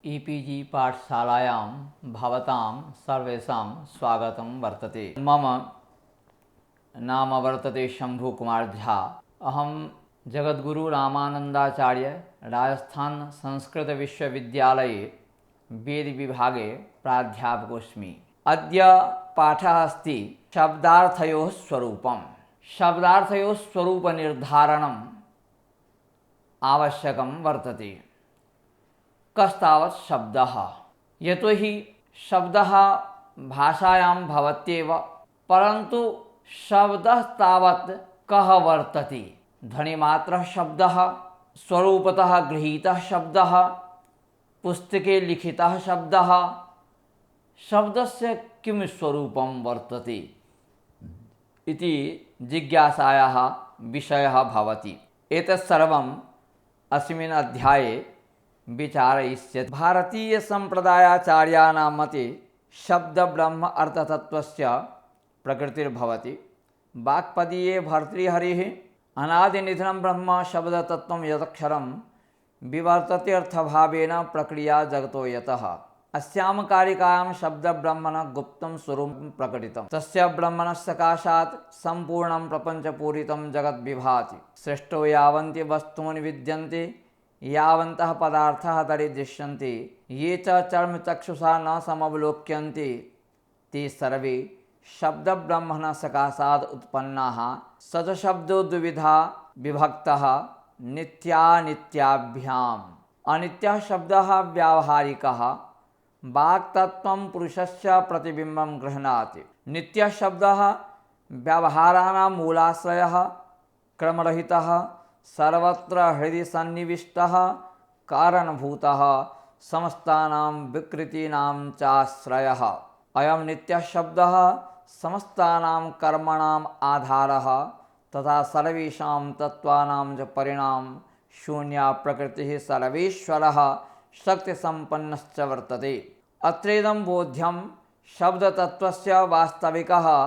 E-PG पाठशालायां भवतां सर्वेषां स्वागतं वर्तते। मम नाम वर्तते शम्भुकुमार झा। अहं जगद्गुरु रामानन्दाचार्य राजस्थान संस्कृत विश्वविद्यालये वेदविभागे प्राध्यापकोऽस्मि। अद्य पाठः अस्ति शब्दार्थयोः स्वरूपम्। शब्दार्थयोः स्वरूपनिर्धारणम् आवश्यकं वर्तते। कस्तावत् शब्दः, यतो हि शब्दः भाषायां भवत्येव, परन्तु शब्दः तावत् कः वर्तते? ध्वनिमात्रः शब्दः, स्वरूपतः गृहीतः शब्दः, पुस्तके लिखितः शब्दः, शब्दस्य किं स्वरूपं वर्तते इति जिज्ञासायाः विषयः भवति। एतत् सर्वम् अस्मिन् अध्याये विचारयिष्यते। भारतीय संप्रदायाचार्याणां मते शब्द ब्रह्म अर्थतत्त्वस्य प्रकृतिर्भवति। वाक्पदीये भर्तृहरिः अनादिनिधनं ब्रह्म शब्दतत्त्वं यदक्षरं विवर्तते अर्थभावेन प्रक्रिया जगतो यतः। अस्यां कारिकायां शब्द ब्रह्मणः गुप्तं स्वरूपं प्रकटितं। तस्य ब्रह्मणः सकाशात् सम्पूर्णं प्रपञ्चपूरितं जगत् विभाति। सृष्टौ यावन्ति वस्तूनि विद्यन्ते, यावन्तः पदार्थाः दरीदृश्यन्ते, ये च चर्मचक्षुषा न समवलोक्यन्ते, ते सर्वे शब्दब्रह्मणः सकाशात् उत्पन्नाः। स च शब्दो द्विविधा विभक्तः नित्यानित्याभ्याम्। अनित्यः शब्दः व्यावहारिकः, वाक्तत्त्वं पुरुषस्य प्रतिबिम्बं गृह्णाति। नित्यः शब्दः व्यवहाराणां मूलाश्रयः, क्रमरहितः, सर्वत्र हृदि सन्निविष्टः, कारणभूतः, समस्तानां विकृतीनां चाश्रयः। अयं नित्यः शब्दः समस्तानां कर्मणाम् आधारः तथा सर्वेषां तत्त्वानां च परिणाम शून्या प्रकृतिः सर्वेश्वरः शक्तिसम्पन्नश्च वर्तते। अत्रेदं बोध्यं शब्दतत्त्वस्य वास्तविकः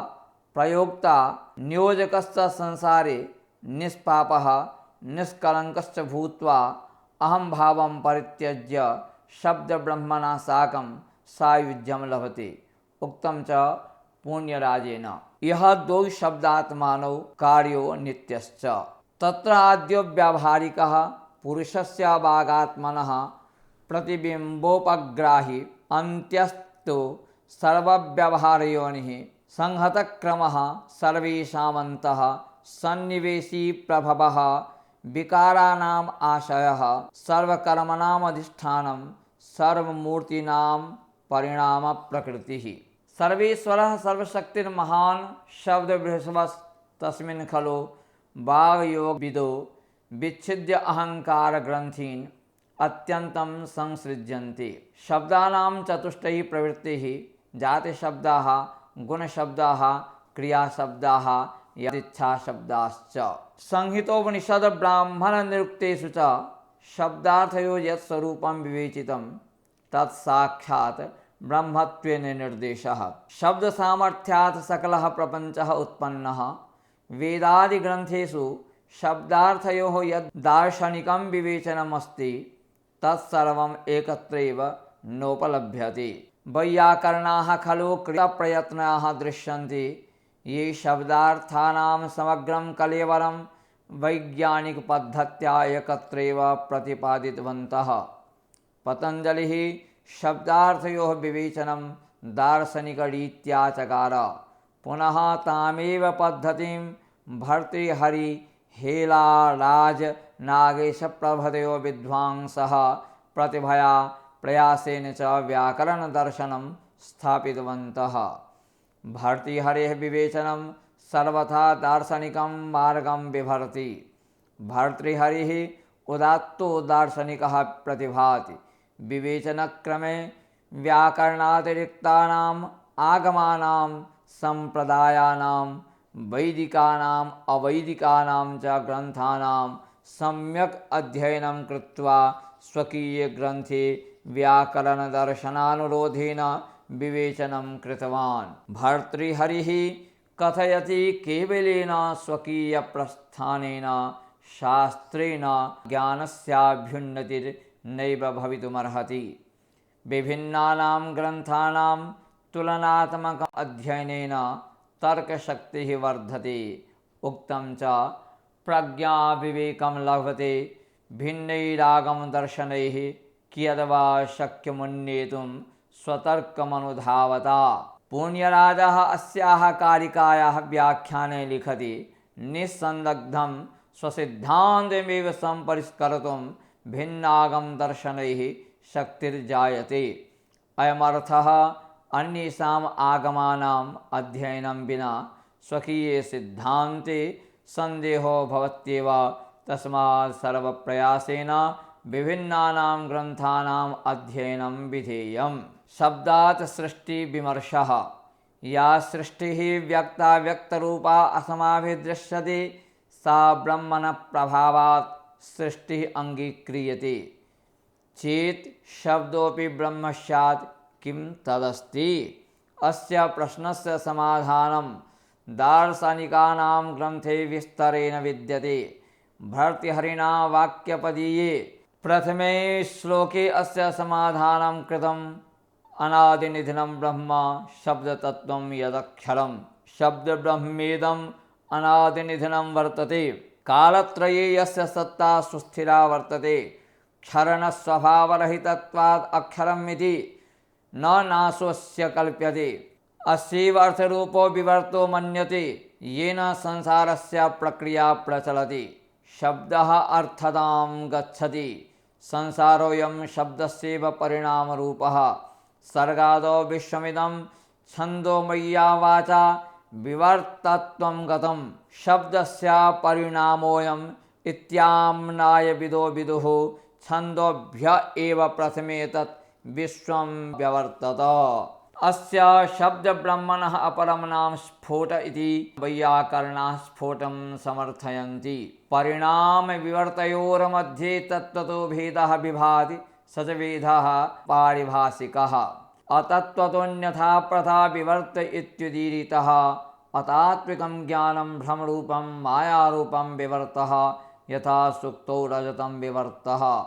प्रयोक्ता नियोजकश्च संसारे निष्पापः निष्कलङ्कश्च भूत्वा अहंभावं परित्यज्य शब्दब्रह्मणा साकं सायुज्यं लभते। उक्तं च पुण्यराजेन। यः द्वौ शब्दात्मानौ कार्यो नित्यश्च। तत्र आद्यो व्यावहारिकः पुरुषस्य वागात्मनः प्रतिबिम्बोपग्राही, अन्त्यस्तु सर्वव्यवहारयोनिः संहतक्रमः सर्वेषामन्तः सन्निवेशी प्रभवः विकाराणाम् आशयः सर्वकर्मणामधिष्ठानं सर्वमूर्तीनां परिणाम प्रकृतिः। सर्वेश्वरः सर्वशक्तिर्महान् शब्दबृहस्पतिस्तस्मिन् खलु वाग्योगविदो विच्छिद्य अहङ्कारग्रन्थीन् अत्यन्तं संसृज्यन्ते। शब्दानां चतुष्टयी प्रवृत्तिः जातिशब्दाः, गुणशब्दाः, क्रियाशब्दाः, यदिच्छाशब्दाश्च। संहितोपनिषद ब्राह्मणनिरुक्तेषु च शब्दार्थयो यत् स्वरूपं विवेचितं तत् साक्षात् ब्रह्मत्वेन निर्देशः। शब्दसामर्थ्यात् सकलः प्रपञ्चः उत्पन्नः। वेदादिग्रन्थेषु शब्दार्थयोः यद् दार्शनिकं विवेचनमस्ति तत्सर्वम् एकत्रैव नोपलभ्यते। वैयाकरणाः खलु कृतप्रयत्नाः दृश्यन्ते, ये शब्दार्थानां समग्रं कलेवरं वैज्ञानिकपद्धत्या एकत्रैव प्रतिपादितवन्तः। पतञ्जलिः शब्दार्थयोः विवेचनं दार्शनिकरीत्या चकार। पुनः तामेव पद्धतिं भर्तृहरि हेलाराज नागेशप्रभृतयो विद्वांसः प्रतिभया प्रयासेन च व्याकरणदर्शनं स्थापितवन्तः। भर्तृहरेः विवेचनं सर्वथा दार्शनिकं मार्गं बिभर्ति। भर्तृहरिः उदात्तो दार्शनिकः प्रतिभाति। विवेचनक्रमे व्याकरणातिरिक्तानाम् आगमानां सम्प्रदायानां वैदिकानाम् अवैदिकानां च ग्रन्थानां सम्यक् अध्ययनं कृत्वा स्वकीयग्रन्थे व्याकरणदर्शनानुरोधेन विवेचनं कृतवान्। भर्तृहरिः कथयति केवलेन स्वकीयप्रस्थानेन शास्त्रेण ज्ञानस्याभ्युन्नतिर्नैव भवितुमर्हति। विभिन्नानां ग्रन्थानां तुलनात्मक अध्ययनेन तर्कशक्तिः वर्धते। उक्तं च प्रज्ञा विवेकं लभते भिन्नैरागम दर्शनैः कियद्वा शक्यमुन्नेतुं स्वतर्कमनुधावता। पुण्यराजः अस्याः कारिकायाः व्याख्याने लिखति निस्संदिग्धं स्वसिद्धान्तमेव सम्परिष्कर्तुं भिन्नागम दर्शनैः शक्तिर्जायते। अयमर्थः अन्येषाम् आगमानाम् अध्ययनं विना स्वकीये सिद्धान्ते सन्देहो भवत्येव। तस्मात् सर्वप्रयासेन विभिन्नानां ग्रन्थानाम् अध्ययनं विधेयम्। शब्दात् सृष्टिविमर्शः। या सृष्टिः व्यक्ताव्यक्तरूपा अस्माभिर्दृश्यते सा ब्रह्मणः प्रभावात् सृष्टिः अङ्गीक्रियते चेत् शब्दोऽपि ब्रह्म स्यात् किं तदस्ति? अस्य प्रश्नस्य समाधानं दार्शनिकानां ग्रन्थे विस्तरेण विद्यते। भर्तृहरिणा वाक्यपदीये प्रथमे श्लोके अस्य समाधानं कृतम्। अनादिनिधनं ब्रह्म शब्दतत्त्वं यदक्षरं शब्दब्रह्मेदम् अनादिनिधनं वर्तते। कालत्रये यस्य सत्ता सुस्थिरा वर्तते क्षरणस्वभावरहितत्वात् अक्षरम् इति न नाशोऽस्य कल्प्यते। अस्यैव अर्थरूपो विवर्तो मन्यते येन संसारस्य प्रक्रिया प्रचलति। शब्दः अर्थतां गच्छति। संसारोऽयं शब्दस्यैव परिणामरूपः। सर्गादौ विश्वमिदं छन्दोमय्या वाचा विवर्तत्वं गतं। शब्दस्य परिणामोऽयम् इत्याम्नाय विदो विदुः छन्दोभ्य एव प्रथमे तत् विश्वं व्यवर्तत। अस्य शब्दब्रह्मणः अपरं नाम स्फोट इति वैयाकरणाः स्फोटं समर्थयन्ति। परिणामविवर्तयोर्मध्ये तत्त्वतो भेदः विभाति स च भेदः पारिभाषिकः। अतत्त्वतोऽन्यथा प्रथा विवर्त इत्युदीरितः। अतात्विकं ज्ञानं भ्रमरूपं मायारूपं विवर्तः यथा सुक्तौ रजतं विवर्तः।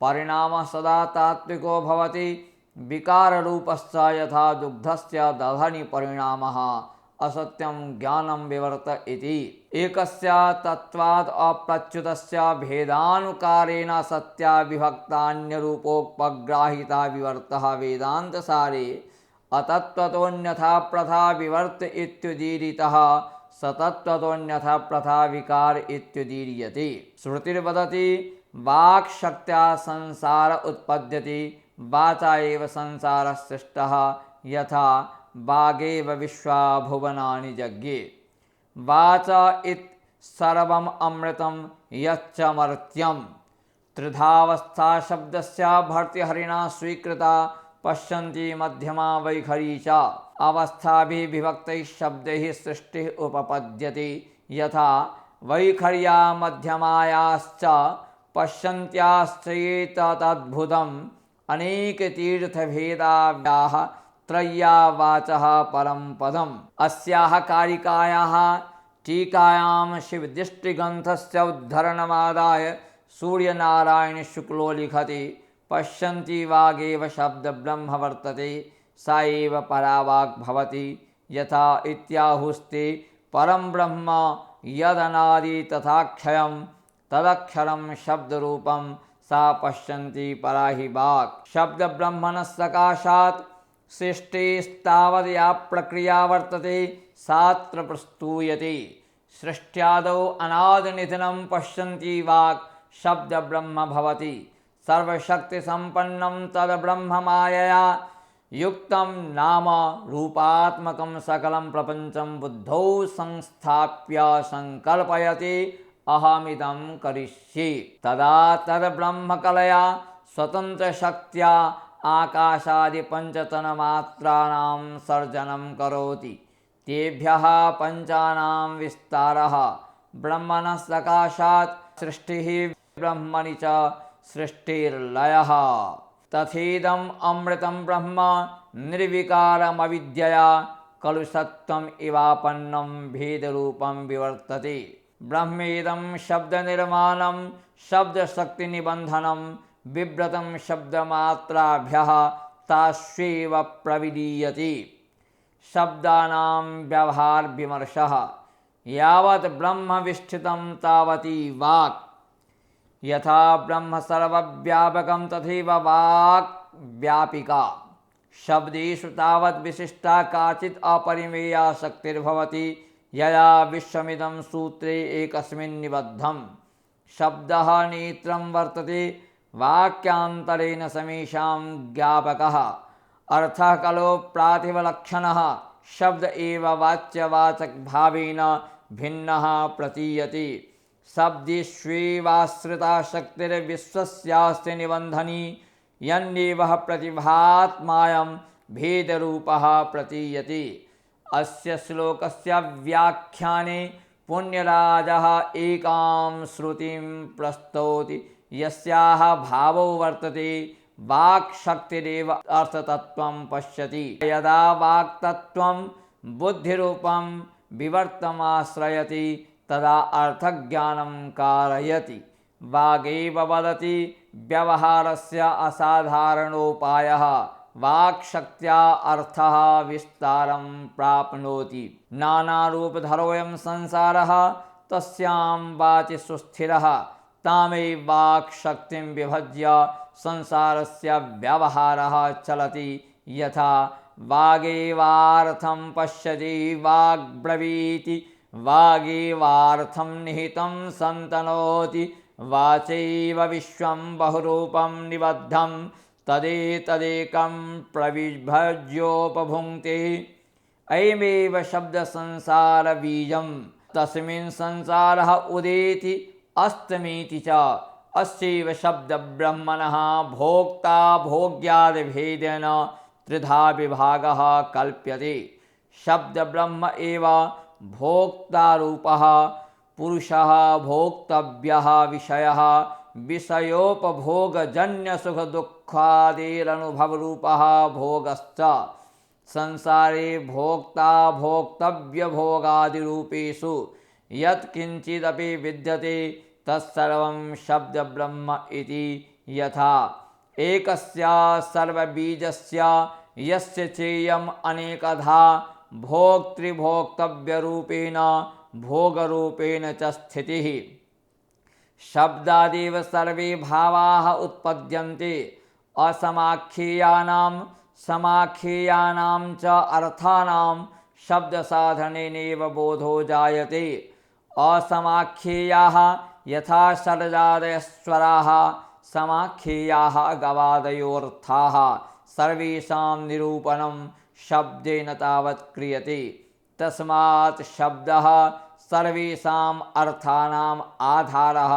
परिणामः सदा तात्विको भवति विकाररूपश्च यथा दुग्धस्य दधनि परिणामः असत्यं ज्ञानं विवर्त इति। एकस्य तत्त्वात् अप्रच्युतस्य भेदानुकारेण सत्या विभक्तान्यरूपोपग्राहिता विवर्तः वेदान्तसारे। अतत्त्वतोऽन्यथा प्रथा विवर्त इत्युदीरितः सतत्त्वतोऽन्यथा प्रथा विकार इत्युदीर्यते। श्रुतिर्वदति वाक्शक्त्या संसार उत्पद्यते वाचा एव संसारः सृष्टः यथा वागेव विश्वा भुवनानि जज्ञे। वाचा इत् सर्वम् अमृतं यच्च मर्त्यं। त्रिधावस्था शब्दस्य भर्तृहरिणा स्वीकृता पश्यन्ति मध्यमा वैखरी च। अवस्थाभिः विभक्तैः शब्दैः सृष्टिः उपपद्यते यथा वैखर्या मध्यमायाश्च पश्यन्त्याश्चैतदद्भुतम्। अनेकतीर्थभेदाव्याः त्रय्या वाचः परं पदम्। अस्याः कारिकायाः टीकायां शिवदृष्टिग्रन्थस्य उद्धरणमादाय सूर्यनारायणशुक्लो लिखति पश्यन्ति वागेव शब्दब्रह्म वर्तते सा एव परावाक् भवति यथा इत्याहुस्ते परं ब्रह्म यदनादि तथाक्षयं तदक्षरं शब्दरूपं सा पश्यन्ति परा हि वाक्। शब्दब्रह्मणः सकाशात् सृष्टिस्तावद् या प्रक्रिया वर्तते सात्र प्रस्तूयते। सृष्ट्यादौ अनादिनिधनं पश्यन्ति वाक् शब्दब्रह्म भवति। सर्वशक्तिसम्पन्नं तद्ब्रह्म मायया युक्तं नाम रूपात्मकं सकलं प्रपञ्चं बुद्धौ संस्थाप्य संकल्पयति अहमिदं करिष्ये। तदा तद्ब्रह्मकलया स्वतन्त्रशक्त्या आकाशादि पञ्चतन्मात्राणां सर्जनं करोति। तेभ्यः पञ्चानां विस्तारः ब्रह्मणः सकाशात् सृष्टिः ब्रह्मणि च सृष्टिर्लयः। तथेदम् अमृतं ब्रह्म निर्विकारमविद्यया कलुषत्वम् इवापन्नं भेदरूपं विवर्तते। ब्रह्मेदं शब्दनिर्माणं शब्दशक्तिनिबन्धनं विव्रतं शब्दमात्राभ्यः तास्वेव प्रविलीयते। शब्दानां व्यवहार विमर्शः। यावत् ब्रह्म विष्ठितं तावती वाक्। यथा ब्रह्म सर्वव्यापकं तथैव वाक् व्यापिका। शब्देषु तावत् विशिष्टा काचित् अपरिमेया शक्तिर्भवति यया विश्वमिदं सूत्रे एकस्मिन् निबद्धम्। शब्दः नेत्रं वर्तते वाक्यान्तरेण समेषां ज्ञापकः। अर्थः खलु प्रातिपलक्षणः। शब्द एव वाच्यवाचक भावेन भिन्नः प्रतीयते। शब्देष्वेवाश्रिता शक्तिर्विश्वस्यास्ति निबन्धनी। यन्नेव प्रतिभात्मायं भेदरूपः प्रतीयते। अस्य श्लोकस्य व्याख्याने पुण्यराजः एकां श्रुतिं प्रस्तौति यस्याः भावो वर्तते वाक्शक्तिरेव अर्थतत्त्वं पश्यति। यदा वाक्तत्त्वं बुद्धिरूपं विवर्तमाश्रयति तदा अर्थज्ञानं कारयति। वागेव वदति व्यवहारस्य असाधारणोपायः। वाक्शक्त्या अर्थः विस्तारं प्राप्नोति। नानारूपधरोऽयं संसारः तस्यां वाचि सुस्थिरः। तामेव वाक्शक्तिं विभज्य संसारस्य व्यवहारः चलति। यथा वागेवार्थं पश्यति वाग्ब्रवीति। वागेवार्थं निहितं सन्तनोति। वाचैव विश्वं बहुरूपं निबद्धं तदेतदेकं प्रविभज्योपभुङ्क्ते। अयमेव शब्दसंसारबीजं। तस्मिन् संसारः उदेति अस्तमेति च। अस्यैव शब्दब्रह्मणः भोक्ता भोग्यादिभेदेन त्रिधा विभागः कल्प्यते। शब्दब्रह्म एव भोक्तारूपः पुरुषः भोक्तव्यः विषयः विषयोपभोगजन्यसुखदुःखादिरनुभवरूपः भोगश्च। संसारे भोक्ता भोक्तव्यभोगादिरूपेषु यत्किञ्चिदपि विद्यते तत्सर्वं शब्दब्रह्म इति। यथा एकस्य सर्वबीजस्य यस्य चेयम् अनेकधा भोक्तृभोक्तव्यरूपेण भोगरूपेण च स्थितिः। शब्दादेव सर्वे भावाः उत्पद्यन्ते। असमाख्येयानां समाख्येयानां च अर्थानां शब्दसाधनेनैव बोधो जायते। असमाख्येयाः यथा षड्जादयस्वराः समाख्येयाः गवादयोऽर्थाः। सर्वेषां निरूपणं शब्देन तावत् क्रियते। तस्मात् शब्दः सर्वेषाम् अर्थानाम् आधारः।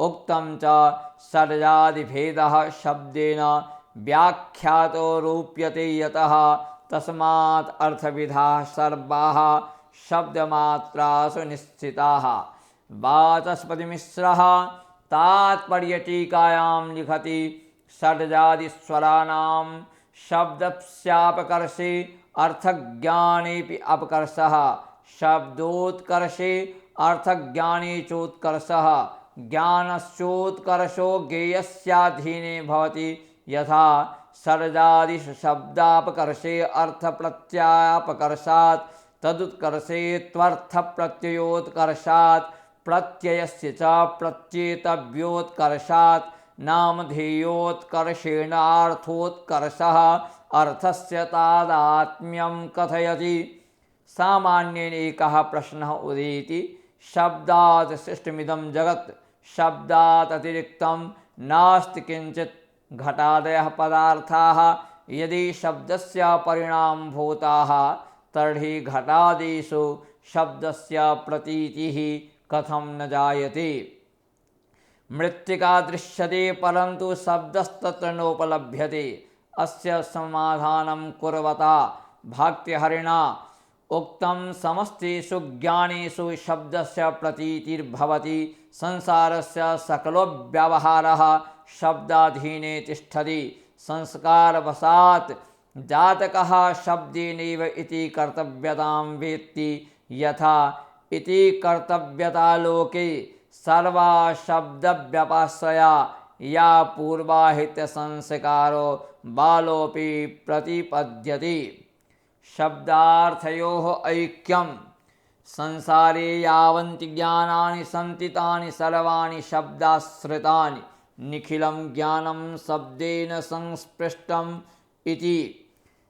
उक्तं च षड्जादिभेदः शब्देन व्याख्यातो रूप्यते यतः। तस्मात् अर्थविधाः सर्वाः शब्दमात्रासु निश्चिताः। वाचस्पतिमिश्रः तात्पर्यटीकायां लिखति षड्जादिस्वराणां शब्दस्यापकर्षे अर्थज्ञानेऽपि अपकर्षः। शब्दोत्कर्षे अर्थज्ञाने चोत्कर्षः। ज्ञानस्योत्कर्षो ज्ञेयस्याधीने भवति। यथा षड्जादिषु शब्दापकर्षे अर्थप्रत्ययापकर्षात् तदुत्कर्षे त्वर्थप्रत्ययोत्कर्षात् प्रत्ययस्य च प्रत्येतव्योत्कर्षात् नामधेयोत्कर्षेणार्थोत्कर्षः अर्थस्य तादात्म्यं कथयति। सामान्येन एकः प्रश्नः उदेति शब्दात् सृष्टमिदं जगत्। शब्दात् अतिरिक्तं नास्ति किञ्चित्। घटादयः पदार्थाः यदि शब्दस्य परिणामभूताः तर्हि घटादिषु शब्दस्य प्रतीतिः कथं न जायते। मृत्तिका दृश्यते परन्तु शब्दस्तत्र नोपलभ्यते। अस्य समाधानं कुर्वता भक्तिहरिणा उक्तं समस्तेषु ज्ञानेषु शब्दस्य प्रतीतिर्भवति। संसारस्य सकलो व्यवहारः शब्दाधीने तिष्ठति। संस्कारवशात् जातकः शब्देनैव इति कर्तव्यतां वेत्ति। यथा इति कर्तव्यता लोके सर्वा शब्दव्यपाश्रया या पूर्वाहित संस्कारो बालोपि प्रतिपद्यते। शब्दार्थयोः ऐक्यम्। संसारे यावन्ति ज्ञानानि सन्ति तानि सर्वाणि शब्दाश्रितानि। निखिलं ज्ञानं शब्देन संस्पृष्टम् इति।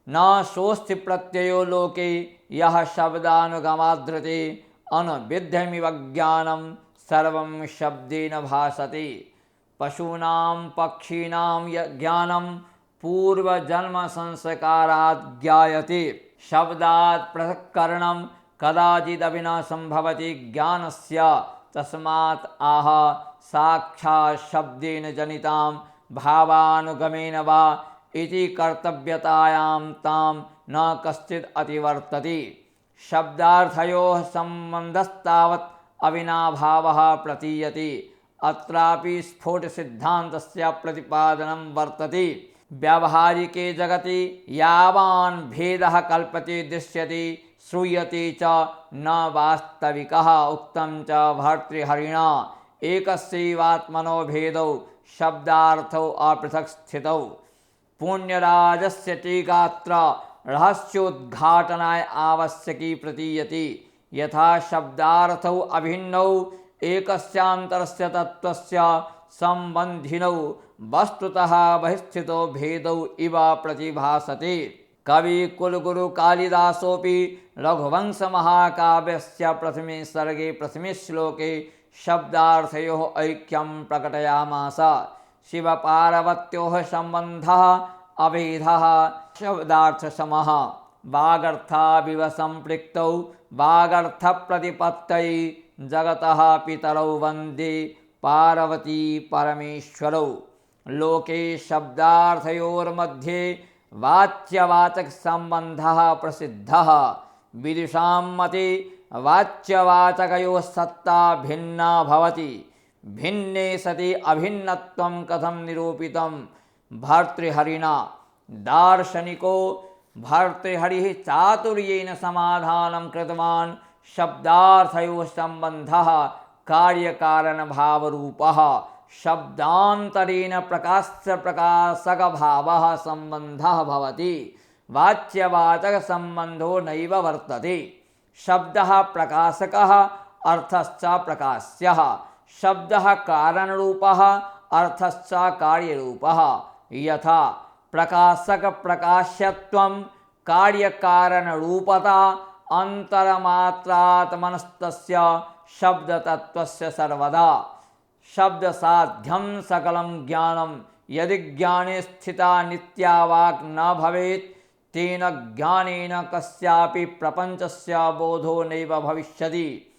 न सोऽस्ति प्रत्ययो लोके यः शब्दानुगमाद्रते। अनविध्यमिव ज्ञानं सर्वं शब्देन भासते। पशूनां पक्षीणां ज्ञानं पूर्वजन्म संस्कारात् ज्ञायते। शब्दात् पृथक्करणं कदाचिदपि न सम्भवति ज्ञानस्य। तस्मात् आह साक्षात् शब्देन जनितां भावानुगमेन वा इति कर्तव्यतायां तां न कश्चित् अतिवर्तते। शब्दार्थयोः सम्बन्धस्तावत् अविनाभावः प्रतीयते। अत्रापि स्फोटसिद्धान्तस्य प्रतिपादनं वर्तते। व्यावहारिके जगति यावान् भेदः कल्पते दृश्यते श्रूयते च न वास्तविकः उक्तं च भर्तृहरिणा। एकस्यैवात्मनो भेदौ शब्दार्थौ अपृथक् स्थितौ। पुण्यराजस्य टीकात्र रहस्योद्घाटनाय आवश्यकी प्रतीयते। यथा शब्दार्थौ अभिन्नौ एकस्यान्तरस्य तत्त्वस्य सम्बन्धिनौ वस्तुतः बहिस्थितो भेदौ इव प्रतिभासते। कवि कुलगुरु कालिदासोऽपि रघुवंश महाकाव्यस्य प्रथमे सर्गे प्रथमे श्लोके शब्दार्थयोः ऐक्यं प्रकटयामास। शिवपार्वत्योः सम्बन्धः अभेदः शब्दार्थसमः। वागर्थाविव सम्पृक्तौ वागर्थप्रतिपत्तये जगतः पितरौ वन्दे पार्वती परमेश्वरौ। लोके शब्दार्थयोर्मध्ये वाच्यवाचक संबंधः प्रसिद्धः। विदुषां मते वाच्यवाचकयोः सत्ता भिन्ना भवति। भिन्ने सति अभिन्नत्वं कथं निरूपितं भर्तृहरिणा। दार्शनिको भर्तृहरिः चातुर्येण समाधानं कृतवान्। शब्दार्थयोः सम्बन्धः कार्यकारणभावरूपः। शब्दान्तरेण प्रकाश्य प्रकाशक भावः सम्बन्धः भवति। वाच्यवाचक सम्बन्धो नैव वर्तते। शब्दः प्रकाशकः अर्थश्च प्रकाश्यः। शब्दः कारणरूपः अर्थश्च कार्यरूपः। यथा प्रकाशक प्रकाश्यत्वं कार्यकारणरूपता अन्तरमात्रात्मनस्तस्य शब्दतत्त्वस्य सर्वदा। शब्दसाध्यं सकलं ज्ञानं। यदि ज्ञाने स्थिता नित्या वाक् न भवेत् तेन ज्ञानेन कस्यापि प्रपञ्चस्य बोधो नैव भविष्यति।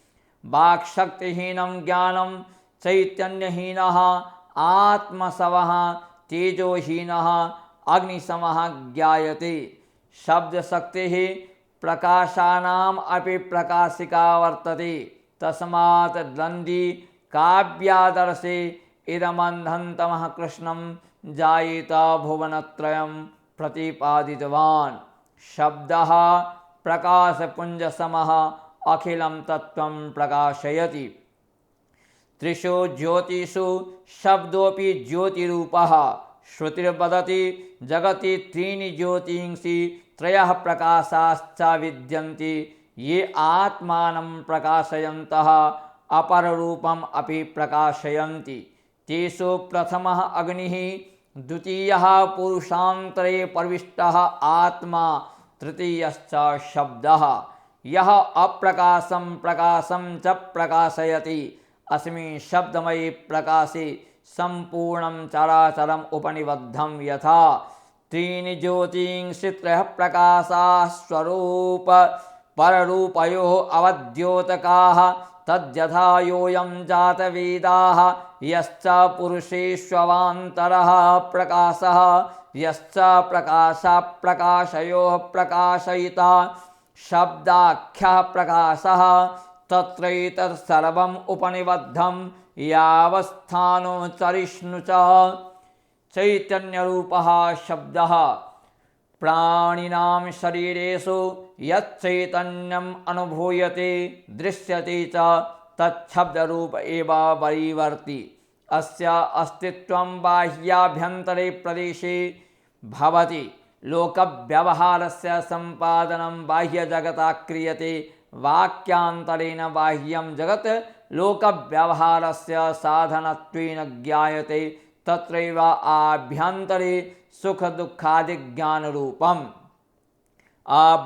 वाक्शक्तिहीनं ज्ञानं चैतन्यहीनः आत्मसवः तेजोहीनः अग्निसमः ज्ञायते। शब्दशक्तिः प्रकाशानाम् अपि प्रकाशिका वर्तते। तस्मात् द्वन्द्वी काव्यादर्शे इदमन्धन्तमः कृष्णं जायेत भुवनत्रयं प्रतिपादितवान्। शब्दः प्रकाशपुञ्जसमः अखिलं तत्त्वं प्रकाशयति। त्रिषु ज्योतिषु शब्दोऽपि ज्योतिरूपः। श्रुतिर्वदति जगति त्रीणि ज्योतिंषि त्रयः प्रकाशाश्च विद्यन्ते ये आत्मानं प्रकाशयन्तः अपररूपम् अपि प्रकाशयन्ति। तेषु प्रथमः अग्निः, द्वितीयः पुरुषान्तरे प्रविष्टः आत्मा, तृतीयश्च शब्दः। यः अप्रकाशं प्रकाशं च प्रकाशयति अस्मिन् शब्दमये प्रकाशे सम्पूर्णं चराचरम् उपनिबद्धं। यथा त्रीणि ज्योतिंषि त्रयः प्रकाशाः स्वरूप पररूपयोः अवद्योतकाः। तद्यथा योऽयं जातवेदाः यश्च पुरुषेष्ववान्तरः प्रकाशः यश्च प्रकाशयोः प्रकाशयिता शब्दाख्यः प्रकाशः तत्रैतत्सर्वम् उपनिबद्धं यावस्थानो चरिष्णु च। चैतन्यरूपः शब्दः। प्राणिनां शरीरेषु यच्चैतन्यम् अनुभूयते दृश्यते च तच्छब्दरूप एव वरीवर्ति। अस्य अस्तित्वं बाह्याभ्यन्तरे प्रदेशे भवति। लोकव्यवहारस्य सम्पादनं बाह्यजगता क्रियते। वाक्यान्तरेण बाह्यं जगत् लोकव्यवहारस्य साधनत्वेन ज्ञायते। तत्रैव आभ्यन्तरे सुखदुःखादिज्ञानरूपम्।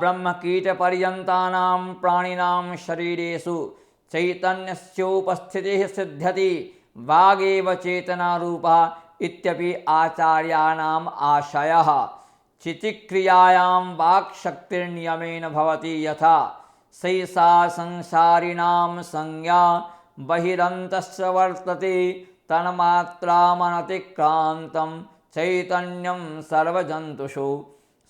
ब्रह्मकीटपर्यन्तानां प्राणिनां शरीरेषु चैतन्यस्योपस्थितिः सिद्ध्यति। वागेव चेतनारूपा इत्यपि आचार्याणाम् आशयः। चितिक्रियायां वाक्शक्तिर्नियमेन भवति यथा सैषा संसारिणां संज्ञा बहिरन्तस्य वर्तते तन्मात्रामनतिक्रान्तं चैतन्यं सर्वजन्तुषु।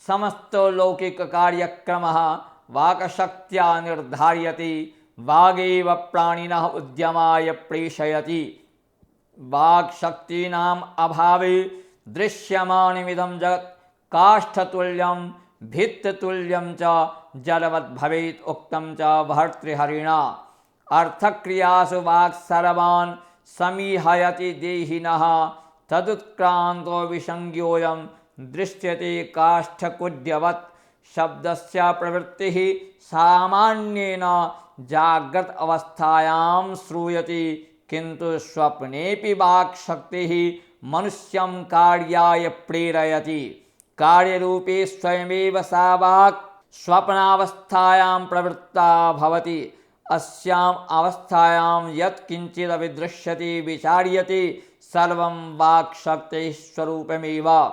समस्तलौकिककार्यक्रमः वाक्शक्त्या निर्धार्यते। वागेव प्राणिनः उद्यमाय प्रेषयति। वाक्शक्तीनाम् अभावे दृश्यमानमिदं जगत् काष्ठतुल्यं भित्तितुल्यं च जलवद्भवेत् उक्तं च भर्तृहरिणा। अर्थक्रियासु वाक् सर्वान् समीहयति देहिनः। तदुत्क्रान्तो विसंज्ञोऽयं दृश्यते काष्ठकुड्यवत्। शब्दस्य प्रवृत्तिः सामान्येन जाग्रत अवस्थायां श्रूयते किन्तु स्वप्नेऽपि वाक्शक्तिः मनुष्यं कार्याय प्रेरयति। कार्यरूपे स्वयमेव सा वाक् स्वप्नावस्थायां प्रवृत्ता भवति। अस्याम् अवस्थायां यत् किञ्चिदपि दृश्यते विचार्यते सर्वं वाक्शक्तेः स्वरूपमेव।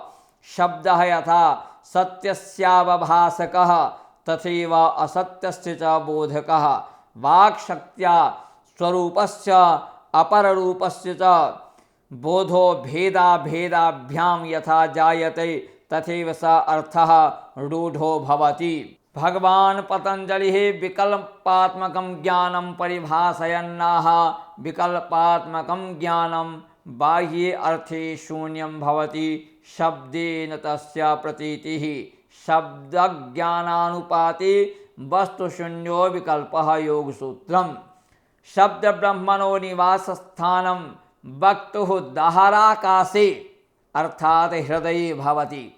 शब्दः यथा सत्यस्यावभासकः तथैव असत्यस्य च बोधकः। वाक्शक्त्या स्वरूपस्य अपररूपस्य च बोधो भेदाभेदाभ्यां यथा जायते तथैव स अर्थः रूढो भवति। भगवान् पतञ्जलिः विकल्पात्मकं ज्ञानं परिभाषयन्नाह। विकल्पात्मकं ज्ञानं बाह्ये अर्थे शून्यं भवति। शब्देन तस्य प्रतीतिः। शब्दज्ञानानुपाते वस्तुशून्यो विकल्पः योगसूत्रम्। शब्दब्रह्मणो निवासस्थानं वक्तुः दहराकाशे अर्थात् हृदये भवति।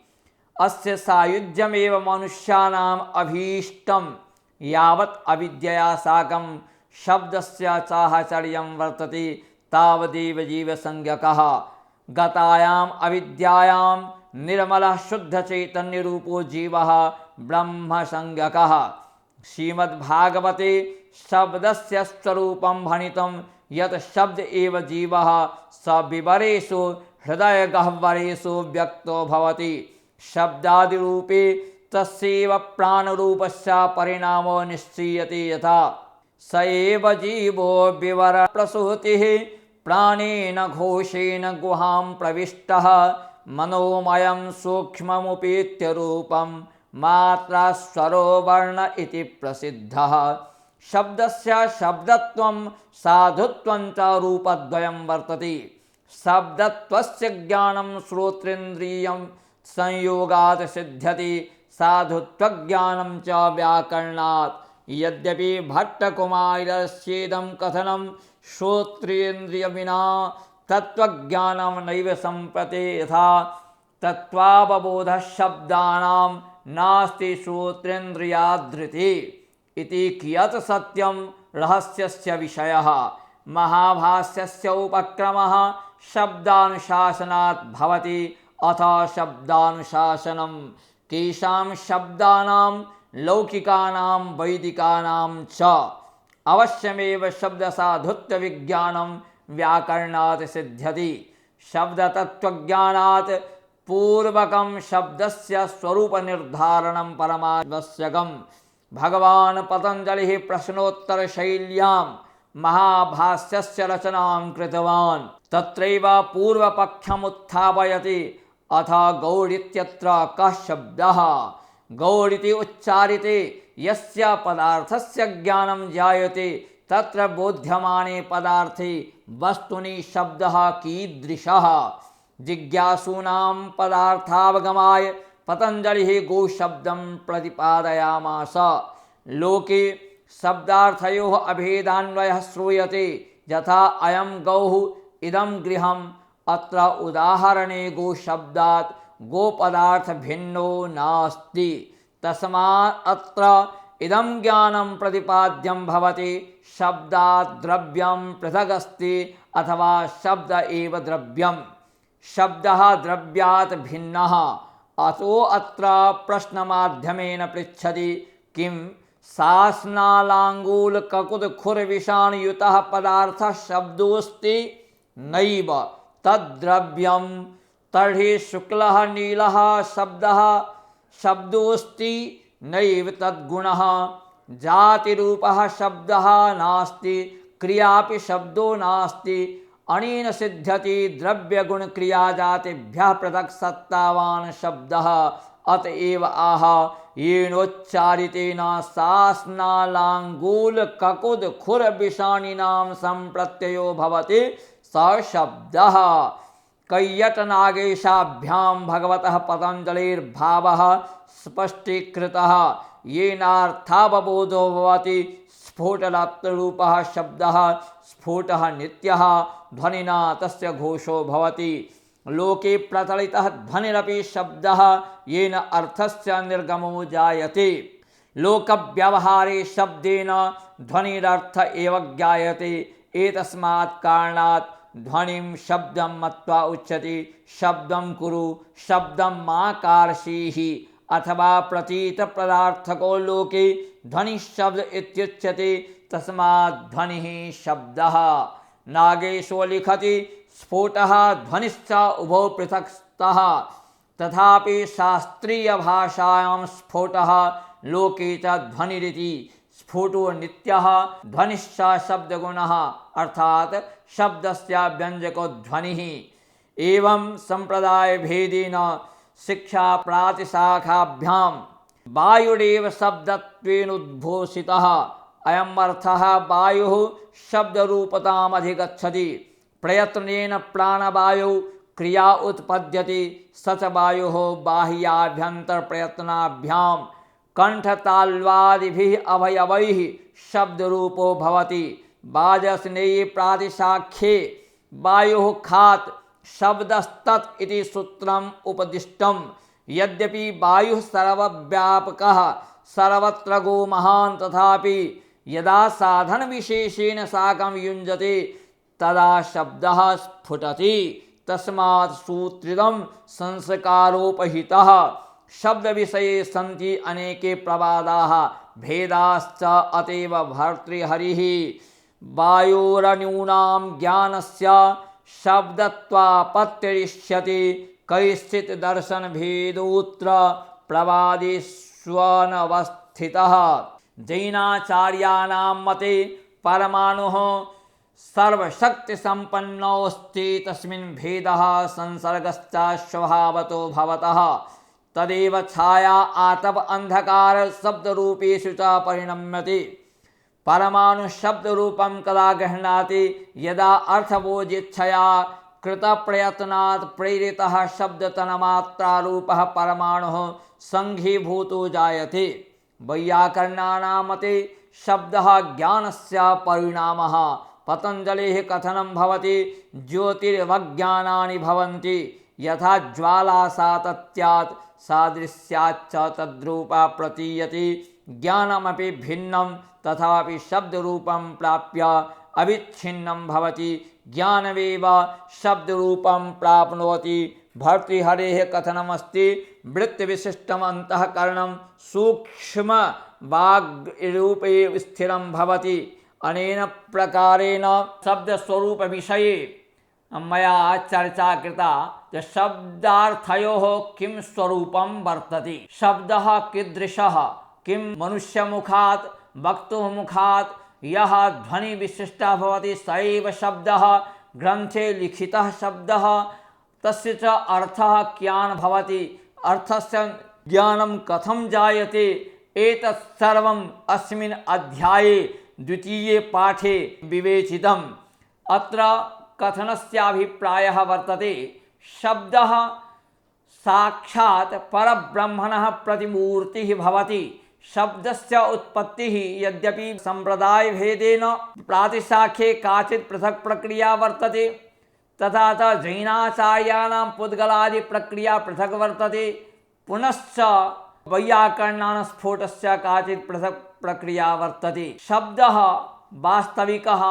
अस्य सायुज्यमेव मनुष्याणाम् अभीष्टं। यावत् अविद्यया साकं शब्दस्य साहचर्यं वर्तते तावदेव जीवसंज्ञकः। गतायाम् अविद्यायां निर्मलः शुद्धचैतन्यरूपो जीवः ब्रह्मसंज्ञकः। श्रीमद्भागवते शब्दस्य स्वरूपं भणितं यत् शब्द एव जीवः स विवरेषु हृदयगह्वरेषु व्यक्तो भवति। शब्दादिरूपे तस्यैव प्राणरूपस्य परिणामो निश्चीयते यथा स एव जीवो विवरप्रसूतिः प्राणेन घोषेण गुहां प्रविष्टः। मनोमयं सूक्ष्ममुपेत्य रूपं मात्रास्वरो वर्ण इति प्रसिद्धः। शब्दस्य शब्दत्वं साधुत्वं च रूपद्वयं वर्तते। शब्दत्वस्य ज्ञानं श्रोत्रेन्द्रियं संयोगात् सिद्ध्यति। साधुत्वज्ञानं च व्याकरणात्। यद्यपि भट्टकुमारस्येदं कथनं श्रोत्रेन्द्रियविना तत्त्वज्ञानं नैव सम्प्रते यथा तत्त्वावबोधः शब्दानां नास्ति श्रोत्रेन्द्रियाद्धृतिः इति कियत् सत्यं रहस्यस्य विषयः। महाभाष्यस्य उपक्रमः शब्दानुशासनात् भवति। अथ शब्दानुशासनं केषां शब्दानां लौकिकानां वैदिकानां च। अवश्यमेव शब्दसाधुत्वविज्ञानं व्याकरणात् सिद्ध्यति। शब्दतत्त्वज्ञानात् पूर्वकं शब्दस्य स्वरूपनिर्धारणं परमावश्यकं। भगवान् पतञ्जलिः प्रश्नोत्तरशैल्यां महाभाष्यस्य रचनां कृतवान्। तत्रैव पूर्वपक्षमुत्थापयति। अथ गौरित्यत्र कः शब्दः? गौरिति उच्चारिते यस्य पदार्थस्य ज्ञानं जायते तत्र बोध्यमाने पदार्थे वस्तुनि शब्दः कीदृशः? जिज्ञासूनां पदार्थावगमाय पतञ्जलिः गौशब्दं प्रतिपादयामास। लोके शब्दार्थयोः अभेदान्वयः श्रूयते। यथा अयं गौः इदं गृहम् अत्र उदाहरणे गो शब्दात् गोपदार्थ भिन्नो नास्ति तस्मात् अत्र इदं ज्ञानं प्रतिपाद्यं भवति शब्दात् द्रव्यं पृथगस्ति अथवा शब्द एव द्रव्यं शब्दः द्रव्यात् भिन्नः अतो अत्र प्रश्नमाध्यमेन पृच्छति किं सास्नालाङ्गूल ककुद खुरविषाणुयुतः पदार्थः शब्दोऽस्ति नैव तद्द्रव्यं तर्हि शुक्लः नीलः शब्दः शब्दोऽस्ति नैव तद्गुणः जातिरूपः शब्दः नास्ति क्रियापि शब्दो नास्ति अनेन सिद्ध्यति द्रव्यगुणक्रियाजातिभ्यः पृथक् सत्तावान् शब्दः अतएव आह येनोच्चारितेन सास्नालाङ्गूल ककुद खुर विषाणीनां सम्प्रत्ययो भवति स शब्दः कैयटनागेशाभ्यां भगवतः पतञ्जलिर्भावः स्पष्टीकृतः येनार्थावबोधो भवति स्फोटलत्रूपः शब्दः स्फोटः नित्यः ध्वनिना तस्य घोषो भवति लोके प्रचलितः ध्वनिरपि शब्दः येन अर्थस्य निर्गमो जायते लोकव्यवहारे शब्देन ध्वनिरर्थ एव ज्ञायते एतस्मात् कारणात् ध्वनिं शब्दं मत्वा उच्यते शब्दं कुरु शब्दं मा कार्षीहि अथवा प्रतीत पदार्थको लोके ध्वनि शब्द इत्युच्यते तस्मात् ध्वनिः शब्दः नागेशो लिखति स्फोटः ध्वनिश्च उभौ पृथक् स्तः तथापि शास्त्रीयभाषायां स्फोटः लोके च ध्वनिरिति स्फोटो नित्यः ध्वनिश्च शब्दगुणः अर्थात् शब्दस्य व्यञ्जको ध्वनिः एवं संप्रदायभेदेन शिक्षा प्रातिशाखाभ्यां वायुरेव शब्दत्वेन उद्घोषितः अयम् अर्थः वायुः शब्दरूपताम् अधिगच्छति प्रयत्नेन प्राणवायु क्रिया उत्पद्यते स च वायुः बाह्याभ्यन्तर प्रयत्नाभ्यां कंठताल्वादिभिः अवयवैः शब्दरूपो भवति वाजस्नेये प्रातिशाख्ये वायुः खात् शब्दस्तत् इति सूत्रम् उपदिष्टम् यद्यपि वायुः सर्वव्यापकः सर्वत्र गो महान् तथापि यदा साधन विशेषेण साकं युञ्जते तदा शब्दः स्फुटति तस्मात् सूत्रितं संस्कारोपहितः शब्द विषये सन्ति अनेके प्रवादाः भेदाश्च अतएव भर्तृहरिः वायोरन्यूनां ज्ञानस्य शब्दत्वापत्तिरिष्यति कैश्चित् दर्शन भेदोऽत्र प्रवादेष्वनवस्थितः जैनाचार्याणां मते परमाणुः सर्वशक्तिसम्पन्नोऽस्ति तस्मिन् भेदः संसर्गश्च स्वभावतो भवतः तदेव छाया आतप अंधकार शब्दरूपेषु च परिणम्यते परमाणु शब्दरूपं कदा गृह्णाति यदा अर्थबोधेच्छया कृतप्रयत्नात् प्रेरितः शब्दतन्मात्रारूपः परमाणुः संघीभूतो जायते वैयाकरणानां मते शब्दः ज्ञानस्य परिणामः पतञ्जलेः कथनं भवति ज्योतिर्वज्ञानानि भवन्ति यथा ज्वाला सातत्यात् सादृश्याच्च तद्रूपा प्रतीयते ज्ञानमपि भिन्नं तथापि शब्दरूपं प्राप्य अविच्छिन्नं भवति ज्ञानमेव शब्दरूपं प्राप्नोति भर्तृहरेः कथनमस्ति वृत्तविशिष्टम् अन्तःकरणं सूक्ष्म वाग्रूपे स्थिरं भवति अनेन प्रकारेण शब्दस्वरूप विषये मया चर्चा कृता शब्दार्थयोः किं स्वरूपं वर्तते शब्दः कीदृशः किं मनुष्यमुखात् वक्तुः मुखात् यः ध्वनिविशिष्टः भवति स एव शब्दः ग्रन्थे लिखितः शब्दः तस्य च अर्थः कियान् भवति अर्थस्य ज्ञानं कथं जायते एतत् सर्वम् अस्मिन् अध्याये द्वितीये पाठे विवेचितम् अत्र कथनस्याभिप्रायः वर्तते शब्दः साक्षात् परब्रह्मणः प्रतिमूर्तिः भवति शब्दस्य उत्पत्तिः यद्यपि संप्रदायभेदेन प्रातिशाख्ये काचित् पृथक् प्रक्रिया वर्तते तथा च जैनाचार्याणां पुद्गलादि प्रक्रिया पृथक् वर्तते। पुनश्च वैयाकरणानां स्फोटस्य काचित् पृथक् प्रक्रिया वर्तते। शब्दः वास्तविकः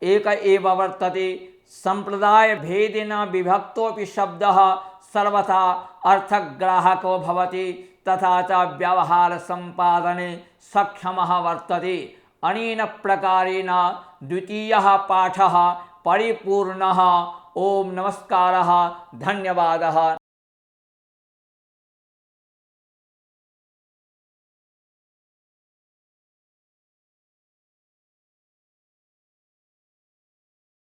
एक एव वर्तते। संप्रदाय भेदेन विभक्तोऽपि शब्दः सर्वथा अर्थग्राहको भवति तथा च व्यवहार संपादने सक्षमः वर्तते। अनेन प्रकारेण द्वितीयः पाठः परिपूर्णः। ओम नमस्कारः, धन्यवादः।